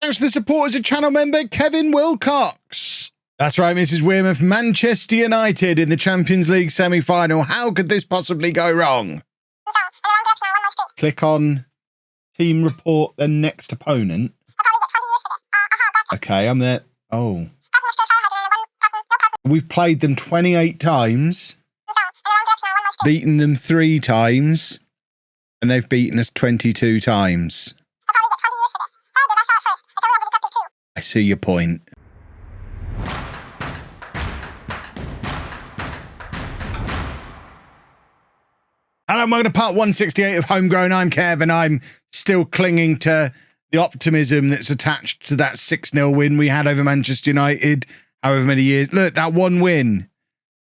Thanks to the support as a channel member, Kevin Wilcox. That's right, Mrs Wearmouth, Manchester United in the Champions League semi-final. How could this possibly go wrong? Click on team report, then next opponent. Okay, I'm there. Oh. We've played them 28 times, beaten them 3 times, and they've beaten us 22 times. I see your point. Hello, and welcome to part 168 of Homegrown. I'm Kev, and I'm still clinging to the optimism that's attached to that 6-0 win we had over Manchester United, however many years. Look, that one win,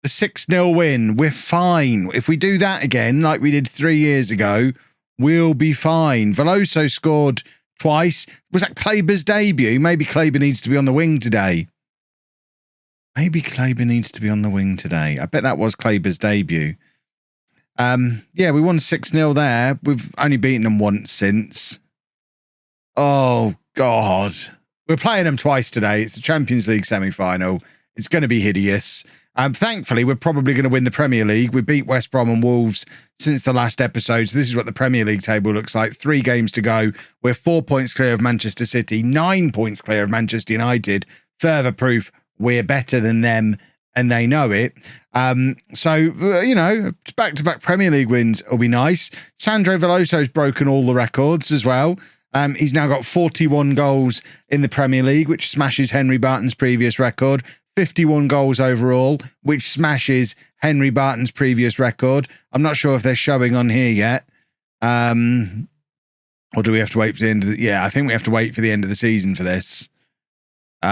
the 6-0 win, we're fine. If we do that again, like we did 3 years ago, we'll be fine. Veloso scored twice. Was that Kleber's debut? Maybe Kleber needs to be on the wing today. I bet that was Kleber's debut. Yeah, we won 6-0 there. We've only beaten them once since. Oh, God. We're playing them twice today. It's the Champions League semi-final. It's going to be hideous. Thankfully, we're probably going to win the Premier League. We beat West Brom and Wolves since the last episode. So this is what the Premier League table looks like. 3 games to go. We're 4 points clear of Manchester City, 9 points clear of Manchester United. Further proof we're better than them, and they know it. So, you know, back-to-back Premier League wins will be nice. Sandro Veloso's broken all the records as well. He's now got 41 goals in the Premier League, which smashes Henry Barton's previous record. 51 goals overall, which smashes Henry Barton's previous record. I'm not sure if they're showing on here yet. Or do we have to wait for the end of the... Yeah, I think we have to wait for the end of the season for this.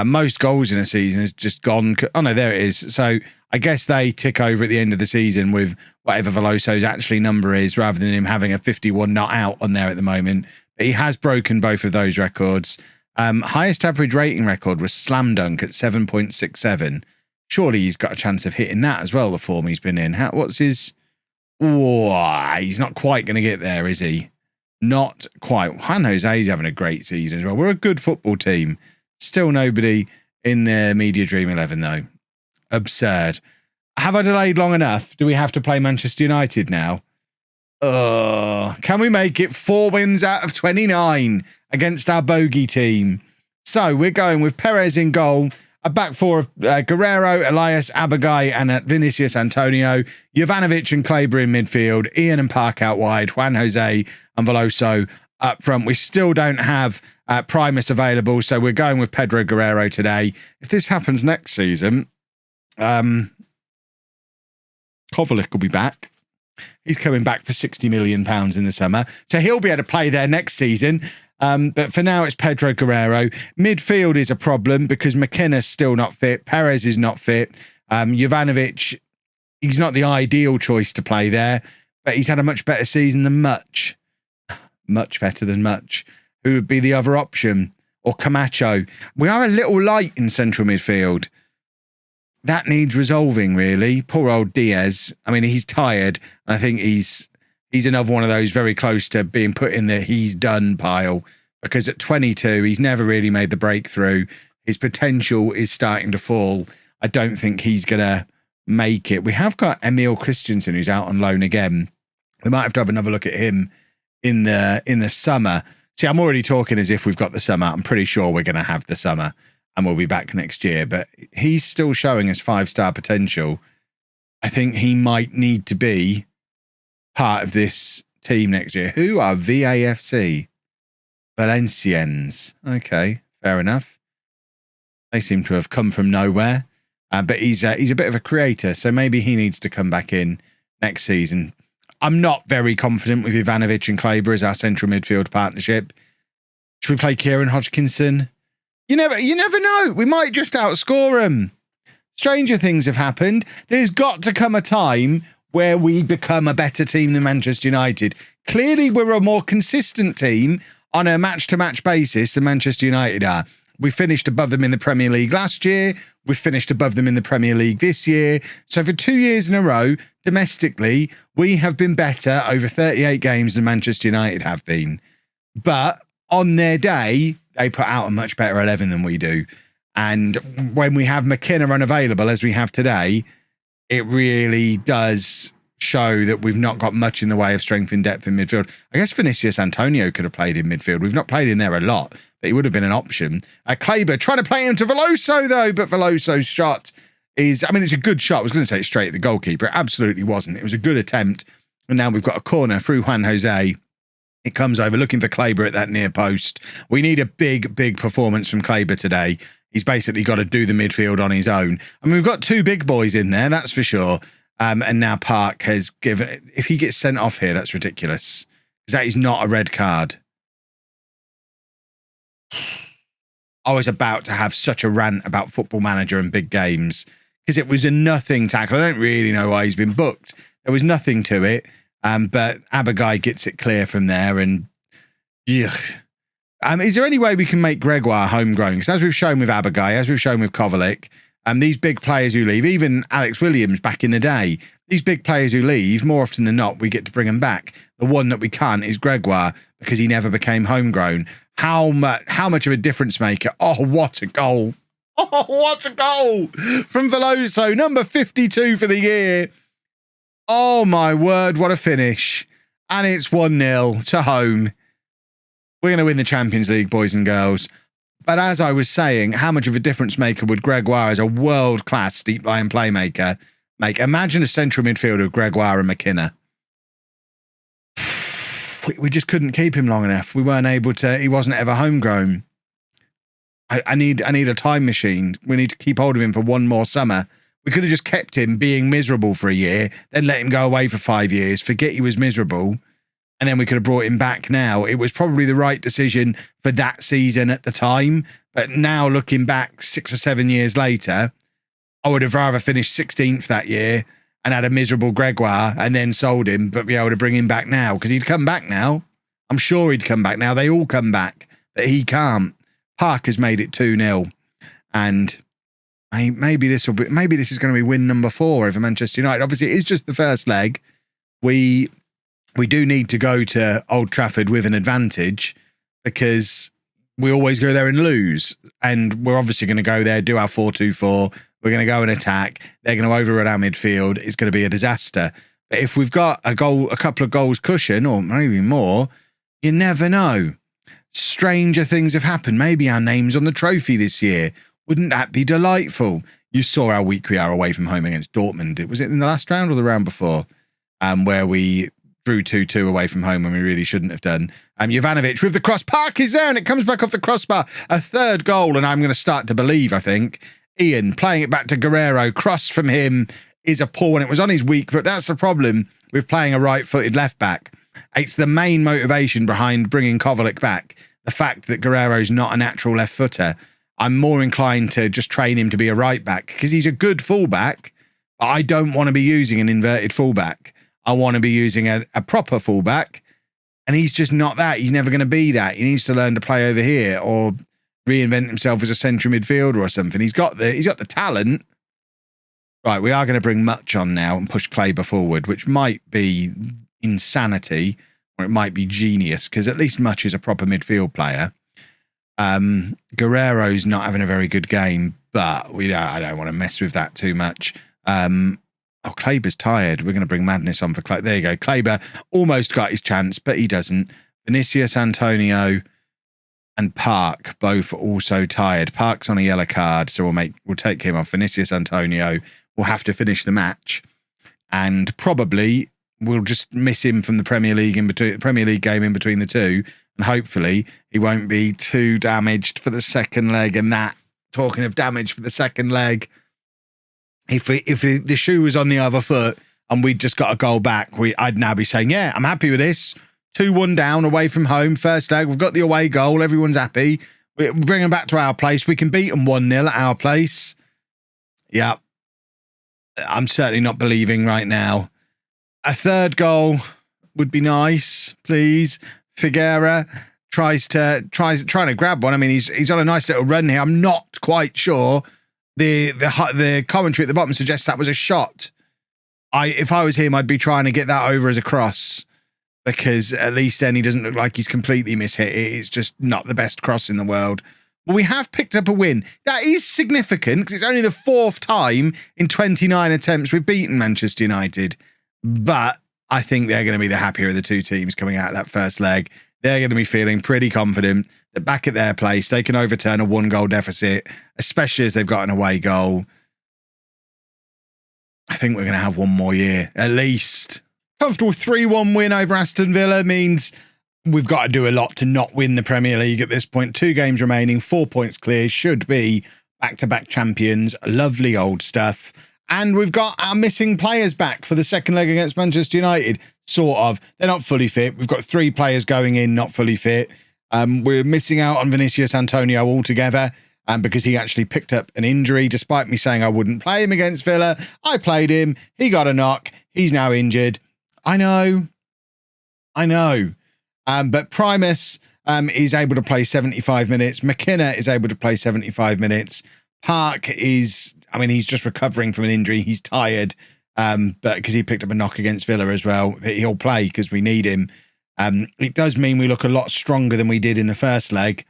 Most goals in a season is just gone. Oh, no, there it is. So I guess they tick over at the end of the season with whatever Veloso's actually number is, rather than him having a 51 not out on there at the moment. But he has broken both of those records. Highest average rating record was Slam Dunk at 7.67. Surely he's got a chance of hitting that as well, the form he's been in. What's his... Oh, he's not quite going to get there, is he? Not quite. Juan Jose's having a great season as well. We're a good football team. Still nobody in the Media Dream 11, though. Absurd. Have I delayed long enough? Do we have to play Manchester United now? Can we make it 4 wins out of 29 against our bogey team? So we're going with Perez in goal, a back four of Guerrero, Elias, Abagai, and Vinicius Antonio, Jovanovic and Kleber in midfield, Ian and Park out wide, Juan Jose and Veloso up front. We still don't have Primus available, so we're going with Pedro Guerrero today. If this happens next season, Kovalik will be back. He's coming back for £60 million in the summer, so he'll be able to play there next season. But for now, it's Pedro Guerrero. Midfield is a problem because McKenna's still not fit. Perez is not fit. Jovanovic, he's not the ideal choice to play there, but he's had a much better season than Much. Much better than Much. Who would be the other option? Or Camacho. We are a little light in central midfield. That needs resolving, really. Poor old Diaz. I mean, he's tired. I think he's another one of those very close to being put in the he's done pile, because at 22, he's never really made the breakthrough. His potential is starting to fall. I don't think he's going to make it. We have got Emil Christensen, who's out on loan again. We might have to have another look at him in the summer. See, I'm already talking as if we've got the summer. I'm pretty sure we're going to have the summer and we'll be back next year. But he's still showing us 5-star potential. I think he might need to be part of this team next year. Who are VAFC? Valencians. Okay, fair enough. They seem to have come from nowhere. But he's a bit of a creator, so maybe he needs to come back in next season. I'm not very confident with Ivanovic and Kleber as our central midfield partnership. Should we play Kieran Hodgkinson? You never know. We might just outscore them. Stranger things have happened. There's got to come a time where we become a better team than Manchester United. Clearly, we're a more consistent team on a match-to-match basis than Manchester United are. We finished above them in the Premier League last year. We finished above them in the Premier League this year. So for 2 years in a row, domestically, we have been better over 38 games than Manchester United have been. But on their day, they put out a much better 11 than we do. And when we have McKenna unavailable, as we have today, it really does show that we've not got much in the way of strength and depth in midfield. I guess Vinicius Antonio could have played in midfield. We've not played in there a lot, but he would have been an option. Kleber trying to play him to Veloso, though, but Veloso's shot is, I mean, it's a good shot. I was going to say it's straight at the goalkeeper. It absolutely wasn't. It was a good attempt. And now we've got a corner through Juan Jose. It comes over looking for Kleber at that near post. We need a big, big performance from Kleber today. He's basically got to do the midfield on his own. I mean, we've got two big boys in there, that's for sure. And now Park has given... If he gets sent off here, that's ridiculous. Because that is not a red card. I was about to have such a rant about Football Manager and big games. Because it was a nothing tackle. I don't really know why he's been booked. There was nothing to it. But Abagai gets it clear from there. And... Yeah. Is there any way we can make Gregoire homegrown? Because as we've shown with Abagai, as we've shown with Kovacic, these big players who leave, even Alex Williams back in the day, these big players who leave, more often than not, we get to bring them back. The one that we can't is Gregoire because he never became homegrown. How much of a difference maker? Oh, what a goal. Oh, what a goal from Veloso, number 52 for the year. Oh, my word, what a finish. And it's 1-0 to home. We're going to win the Champions League, boys and girls. But as I was saying, how much of a difference maker would Gregoire as a world-class deep line playmaker make? Imagine a central midfielder of Gregoire and McKenna. We just couldn't keep him long enough. We weren't able to. He wasn't ever homegrown. I need a time machine. We need to keep hold of him for one more summer. We could have just kept him being miserable for a year, then let him go away for 5 years, forget he was miserable, and then we could have brought him back now. It was probably the right decision for that season at the time. But now looking back 6 or 7 years later, I would have rather finished 16th that year and had a miserable Gregoire and then sold him, but be able to bring him back now because he'd come back now. I'm sure he'd come back now. They all come back, but he can't. Park has made it 2-0. And maybe this is going to be win number 4 over Manchester United. Obviously, it is just the first leg. We do need to go to Old Trafford with an advantage because we always go there and lose. And we're obviously going to go there, do our 4-2-4. We're going to go and attack. They're going to overrun our midfield. It's going to be a disaster. But if we've got a couple of goals cushion, or maybe more, you never know. Stranger things have happened. Maybe our name's on the trophy this year. Wouldn't that be delightful? You saw how weak we are away from home against Dortmund. Was it in the last round or the round before? Where we drew 2-2 away from home when we really shouldn't have done. Jovanovic with the cross. Park is there and it comes back off the crossbar. A third goal, and I'm going to start to believe, I think. Ian playing it back to Guerrero. Cross from him is a poor one. It was on his weak foot. That's the problem with playing a right-footed left-back. It's the main motivation behind bringing Kovacic back. The fact that Guerrero's not a natural left-footer. I'm more inclined to just train him to be a right-back because he's a good fullback, but I don't want to be using an inverted fullback. I want to be using a proper fullback, and he's just not that. He's never going to be that. He needs to learn to play over here or reinvent himself as a central midfielder or something. He's got the talent. Right, we are going to bring Much on now and push Kleber forward, which might be insanity or it might be genius because at least Much is a proper midfield player. Guerrero's not having a very good game, but I don't want to mess with that too much. Kleber's tired. We're going to bring Madness on for Kleber. There you go. Kleber almost got his chance, but he doesn't. Vinicius Antonio and Park both also tired. Park's on a yellow card, so we'll take him off. Vinicius Antonio will have to finish the match, and probably we'll just miss him from the Premier League game in between the two, and hopefully he won't be too damaged for the second leg. And that, talking of damage for the second leg, if the shoe was on the other foot and we'd just got a goal back, I'd now be saying, yeah, I'm happy with this. 2-1 down away from home. First leg, we've got the away goal. Everyone's happy. We bring them back to our place. We can beat them 1-0 at our place. Yeah. I'm certainly not believing right now. A third goal would be nice, please. Figueira trying to grab one. I mean, he's on a nice little run here. I'm not quite sure. The commentary at the bottom suggests that was a shot. If I was him, I'd be trying to get that over as a cross. because at least then he doesn't look like he's completely mishit it. It's just not the best cross in the world. But we have picked up a win. That is significant because it's only the 4th time in 29 attempts we've beaten Manchester United. But I think they're going to be the happier of the two teams coming out of that first leg. They're going to be feeling pretty confident that back at their place, they can overturn a 1-goal deficit, especially as they've got an away goal. I think we're going to have one more year, at least. Comfortable 3-1 win over Aston Villa means we've got to do a lot to not win the Premier League at this point. 2 games remaining, 4 points clear, should be back-to-back champions. Lovely old stuff. And we've got our missing players back for the second leg against Manchester United. Sort of. They're not fully fit. We've got 3 players going in, not fully fit. We're missing out on Vinicius Antonio altogether because he actually picked up an injury, despite me saying I wouldn't play him against Villa. I played him. He got a knock. He's now injured. I know. But Primus is able to play 75 minutes. McKenna is able to play 75 minutes. Park is, he's just recovering from an injury. He's tired, but because he picked up a knock against Villa as well. He'll play because we need him. It does mean we look a lot stronger than we did in the first leg.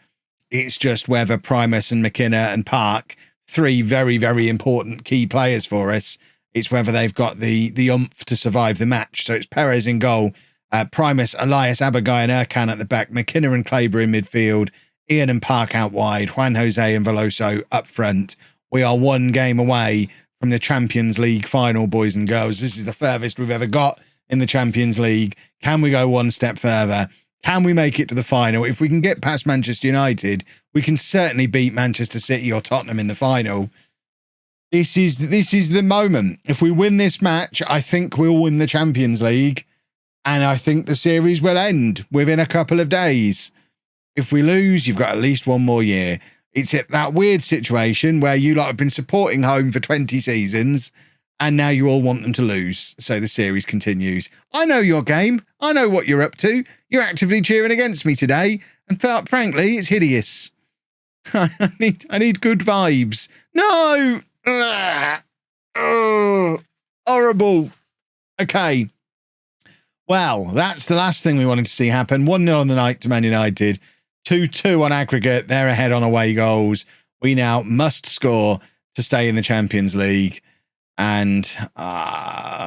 It's just whether Primus and McKenna and Park, 3 very, very important key players for us, it's whether they've got the oomph to survive the match. So it's Perez in goal, Primus, Elias, Abagai and Erkan at the back, McKenna and Kleber in midfield, Ian and Park out wide, Juan Jose and Veloso up front. We are 1 game away from the Champions League final, boys and girls. This is the furthest we've ever got in the Champions League. Can we go 1 step further? Can we make it to the final? If we can get past Manchester United, we can certainly beat Manchester City or Tottenham in the final. This is the moment. If we win this match, I think we'll win the Champions League, and I think the series will end within a couple of days. If we lose, you've got at least 1 more year. It's at that weird situation where you lot have been supporting Home for 20 seasons, and now you all want them to lose. So the series continues. I know your game. I know what you're up to. You're actively cheering against me today. And frankly, it's hideous. I need good vibes. No! Oh, horrible. Okay. Well, that's the last thing we wanted to see happen. 1-0 on the night to Man United. 2-2 on aggregate. They're ahead on away goals. We now must score to stay in the Champions League. And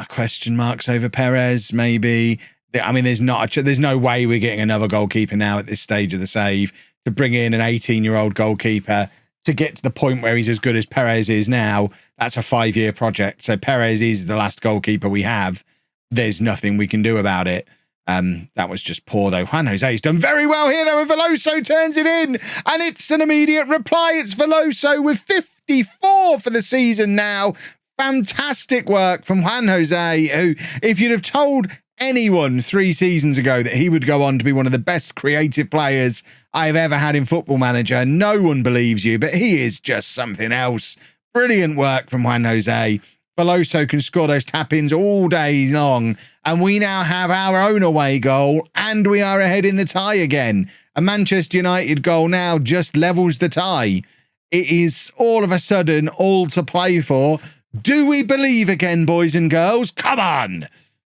question marks over Perez, maybe. There's no way we're getting another goalkeeper now at this stage of the save. To bring in an 18-year-old goalkeeper to get to the point where he's as good as Perez is now, that's a 5-year project. So Perez is the last goalkeeper we have. There's nothing we can do about it. That was just poor, though. Juan Jose's done very well here, though, and Veloso turns it in. And it's an immediate reply. It's Veloso with 54 for the season now. Fantastic work from Juan Jose, who, if you'd have told anyone 3 seasons ago that he would go on to be one of the best creative players I've ever had in Football Manager, no one believes you, but he is just something else. Brilliant work from Juan Jose. Veloso can score those tap-ins all day long, and we now have our own away goal, and we are ahead in the tie again. A Manchester United goal now just levels the tie. It is all of a sudden all to play for. Do we believe again, boys and girls? Come on!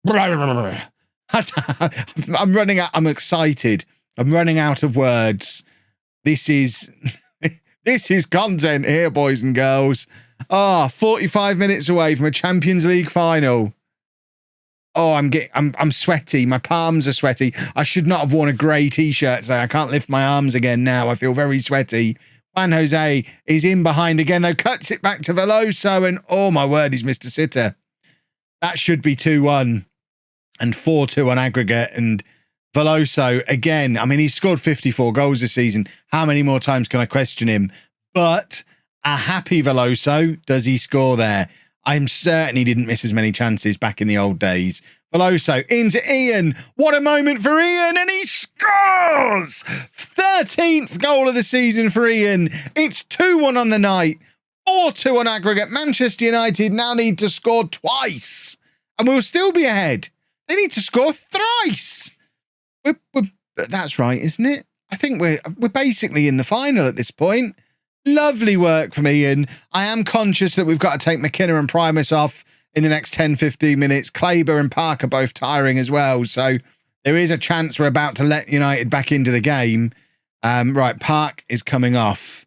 I'm running out. I'm excited. I'm running out of words. This is content here, boys and girls. 45 minutes away from a Champions League final. I'm sweaty. My palms are sweaty. I should not have worn a grey t-shirt today. I can't lift my arms again now. I feel very sweaty. Juan Jose is in behind again, though. Cuts it back to Veloso, and oh my word, he's Mr. Sitter. That should be 2-1 and 4-2 on aggregate. And Veloso, again, he's scored 54 goals this season. How many more times can I question him? But a happy Veloso, does he score there? I'm certain he didn't miss as many chances back in the old days. Veloso into Ian. What a moment for Ian, and he scores! 13th goal of the season for Ian. It's 2-1 on the night, 4-2 on aggregate. Manchester United now need to score twice, and we'll still be ahead. They need to score thrice. That's right, isn't it? I think we're basically in the final at this point. Lovely work from Ian. I am conscious that we've got to take McKenna and Primus off in the next 10-15 minutes. Kleber and Park are both tiring as well. So There is a chance we're about to let United back into the game. Right, Park is coming off.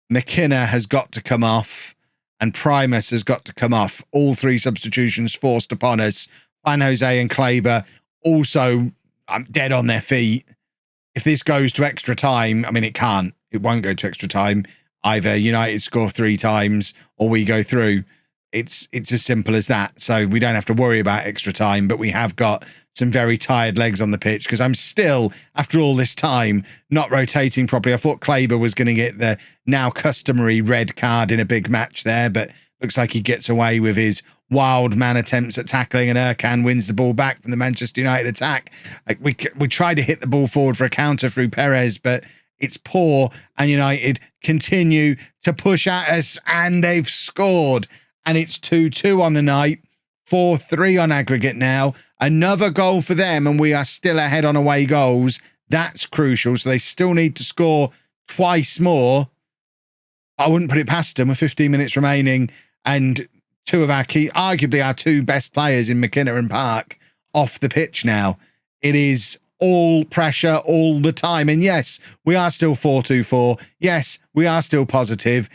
McKenna has got to come off. And Primus has got to come off. All 3 substitutions forced upon us. Juan Jose and Kleber also dead on their feet. If this goes to extra time, I mean, it can't. It won't go to extra time. Either United score 3 times or we go through. It's as simple as that. So we don't have to worry about extra time, but we have got some very tired legs on the pitch because I'm still, after all this time, not rotating properly. I thought Kleber was going to get the now customary red card in a big match there, but looks like he gets away with his wild man attempts at tackling, and Erkan wins the ball back from the Manchester United attack. Like we tried to hit the ball forward for a counter through Perez, but it's poor, and United continue to push at us, and they've scored. And it's 2-2 on the night, 4-3 on aggregate now. Another goal for them, and we are still ahead on away goals. That's crucial. So they still need to score twice more. I wouldn't put it past them with 15 minutes remaining, and 2 of our key, arguably our 2 best players in McKenna and Park, off the pitch now. It is all pressure all the time. And yes, we are still 4-2-4. Yes, we are still positive.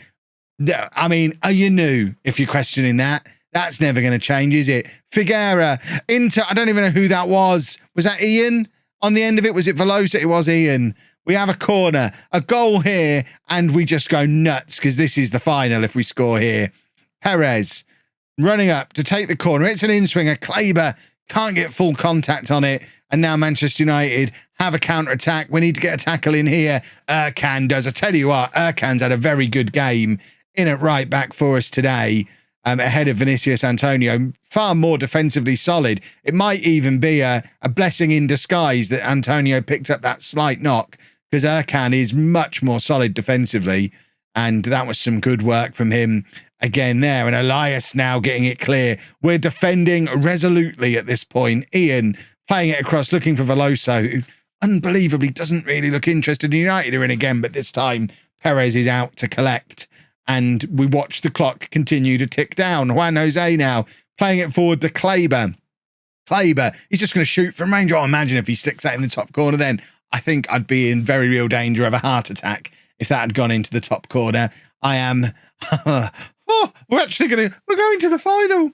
I mean, are you new if you're questioning that? That's never going to change, is it? Figueira into, I don't even know who that was. Was that Ian on the end of it? Was it Velosa? It was Ian. We have a corner, a goal here, and we just go nuts because this is the final if we score here. Perez running up to take the corner. It's an in-swinger. Kleber can't get full contact on it. And now Manchester United have a counter-attack. We need to get a tackle in here. Erkan does. I tell you what, Erkan's had a very good game in at right back for us today, ahead of Vinicius Antonio. Far more defensively solid. It might even be a blessing in disguise that Antonio picked up that slight knock, because Erkan is much more solid defensively. And that was some good work from him again there. And Elias now getting it clear. We're defending resolutely at this point. Ian playing it across, looking for Veloso, who unbelievably doesn't really look interested in United are in again, but this time Perez is out to collect. And we watch the clock continue to tick down. Juan Jose now playing it forward to Kleber. Kleber, he's just going to shoot from range. Oh, imagine if he sticks that in the top corner then. I think I'd be in very real danger of a heart attack if that had gone into the top corner. I am... we're going to the final.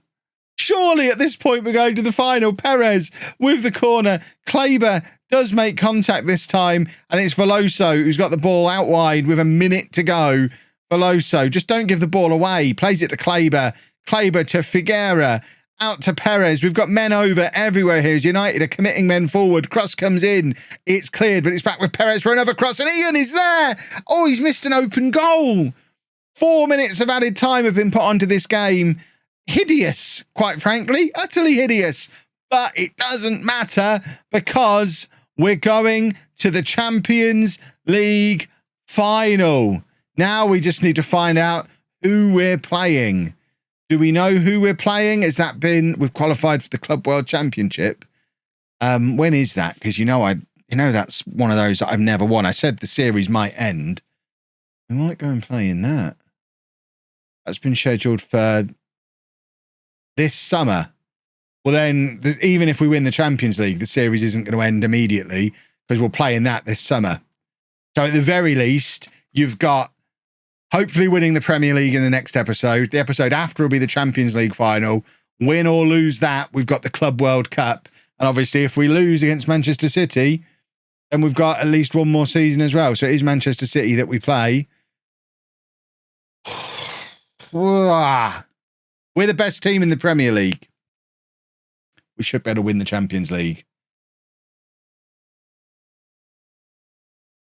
Surely at this point we're going to the final. Perez with the corner. Kleber does make contact this time, and it's Veloso who's got the ball out wide with a minute to go. Veloso, just don't give the ball away. Plays it to Kleber. Kleber to Figueira. Out to Perez. We've got men over everywhere here as United are committing men forward. Cross comes in. It's cleared, but it's back with Perez for another cross. And Ian is there. Oh, he's missed an open goal. 4 minutes of added time have been put onto this game. Hideous, quite frankly. Utterly hideous. But it doesn't matter because we're going to the Champions League final. Now we just need to find out who we're playing. Do we know who we're playing? Has that been... We've qualified for the Club World Championship. When is that? Because that's one of those that I've never won. I said the series might end. We might go and play in that. That's been scheduled for this summer. Well, then, even if we win the Champions League, the series isn't going to end immediately because we'll play in that this summer. So at the very least, you've got hopefully winning the Premier League in the next episode. The episode after will be the Champions League final. Win or lose that, we've got the Club World Cup. And obviously, if we lose against Manchester City, then we've got at least one more season as well. So it is Manchester City that we play. We're the best team in the Premier League. We should be able to win the Champions League.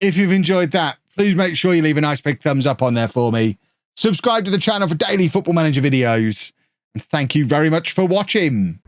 If you've enjoyed that, please make sure you leave a nice big thumbs up on there for me. Subscribe to the channel for daily Football Manager videos. And thank you very much for watching.